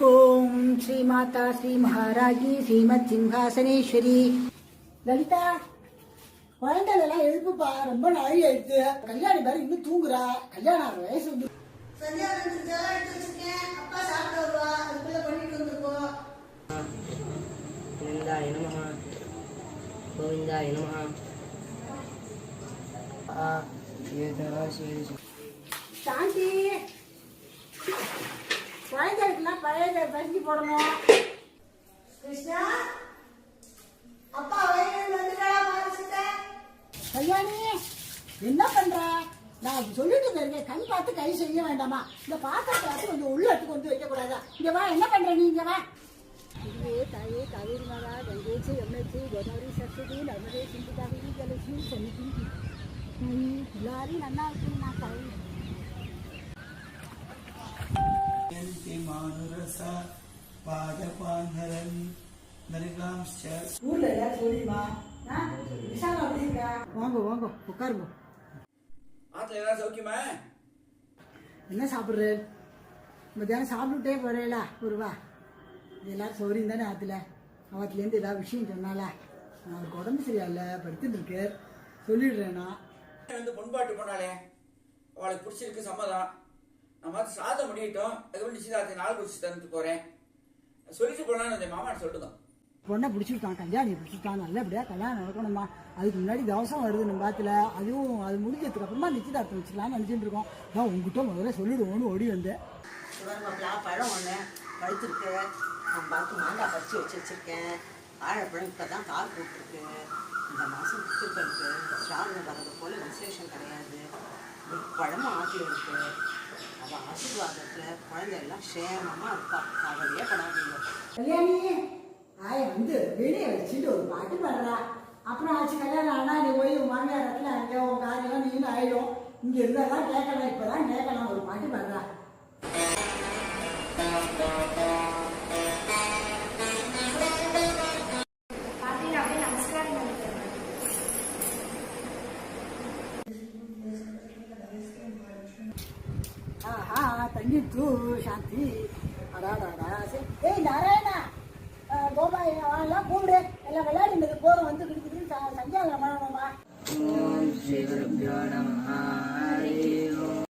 ஓம் ஸ்ரீ மாதா ஸ்ரீ மகாராஜி ஸ்ரீமத் சிம்ஹாசனேஸ்வரி. லலிதா, குழந்தைலாம் எழுப்புப்பா, ரொம்ப நாளி ஆயிடுச்சு. கல்யாணி பாரு இன்னும் தூங்குறா. கல்யாணம் ஆகிற வயசு வந்து அப்பா சாப்பிட்டு வருவா, அதுக்குள்ள பண்ணிட்டு வந்துருக்கோம். கோவிந்தாய நமஹ கோவிந்தாய நமஹ. சாந்தி, குழந்தைகளுக்குலாம் பழைய பறிஞ்சு போடணும். கிருஷ்ணா, அப்பா கல்யாணி என்ன பண்ற? நான் சொல்லிட்டு இருக்கேன், கண் பார்த்து கை செய்ய வேண்டாமா? இந்த பாத்திரத்தை கொஞ்சம் உள்ள எடுத்து கொண்டு வைக்க கூடாதா? இங்க வா, என்ன பண்ற நீ? இங்க வா. இதுவே தாயே காவேரி மாதா கங்கேச்சு எம்எச்சு கோதாவரி சரஸ்வதி நர்மதே சிந்து காவேரி ஜலட்சுமி சன்னிதி எல்லாரும் நல்லா இருக்கு. நான் தாய் ஊர்ல எல்லாரும் சொல்லிமா. வாங்க வாங்க உட்காருங்க. ஆத்துல எல்லாம் சௌக்கியமா? என்ன சாப்பிட்ற? மத்தியானம் சாப்பிட்டுட்டே போறேல ஒருவா. எல்லாரும் சௌரியம் தானே ஆத்துல. அவத்துலேருந்து ஏதாவது விஷயம் சொன்னாலா? அவருக்கு உடம்பு சரியாயில்ல, படுத்துட்டு இருக்கு. சொல்லிடுறேன்னா வந்து பொன்பாட்டு போனாலே அவளுக்கு பிடிச்சிருக்கு, சம்மதம். நான் பார்த்து சாதம் முடியட்டும், அதுக்கு நிச்சயதார்த்த நாள் பிடிச்சி தந்துட்டு போறேன். சொல்லிட்டு போனான்னு அந்த மாமான்னு சொல்லிட்டு பொண்ணை பிடிச்சிருக்கான், கல்யாணி பிடிச்சிருக்கான், நல்லபடியா கல்யாணம் நடக்கணுமா. அதுக்கு முன்னாடி தவசம் வருது நம்ம பாத்துல. அதுவும் அது முடிஞ்சதுக்கு அப்புறமா நிச்சயதார்த்தம் வச்சுக்கலாம்னு நினைச்சிட்டு இருக்கோம். நான் உங்ககிட்ட முதல்ல சொல்லிடுவோன்னு ஓடி வந்தேன். பழம் ஒன்று பழுத்துருக்கு. நான் பார்த்து மாங்காய் பறிச்சு வச்சிருக்கேன். வாழைப்பழம் இப்போ தான் கால் போட்டுருக்கு. இந்த மாதம் பித்திருக்களுக்கு ஸ்டாலில் வர்றது போல விசேஷம் கிடையாது. பழமும் ஆட்டி இருக்கு. அவள் ஆசீர்வாதத்தில் குழந்தையெல்லாம் சேமமாக இருப்பா. கவலையே படாதீங்க. கல்யாணி ஆய வந்து வெளியே வச்சுட்டு ஒரு பாட்டு பாடுறா. அப்புறம் ஆச்சு கல்யாணம் ஆனா நீ போய் மாமியார் இடத்துல அங்கே உன் காரியெல்லாம் நீனு ஆயிடும். இங்க இருந்தாதான் கேட்கலாம், இப்பதான் கேட்கலாம். ஒரு பாட்டு பாடுறா. தண்ணி தூ சாந்தி. அடாடாடா சரி. ஏய் நாராயணா, கோபாய் எல்லாம் கூப்பிடு. எல்லாம் விளையாடினது போறோம். வந்து கிடுக்குது சஞ்சாலம் பண்ணணுமா? ஓம் ஸ்ரீ குருப்யோ நமஹ.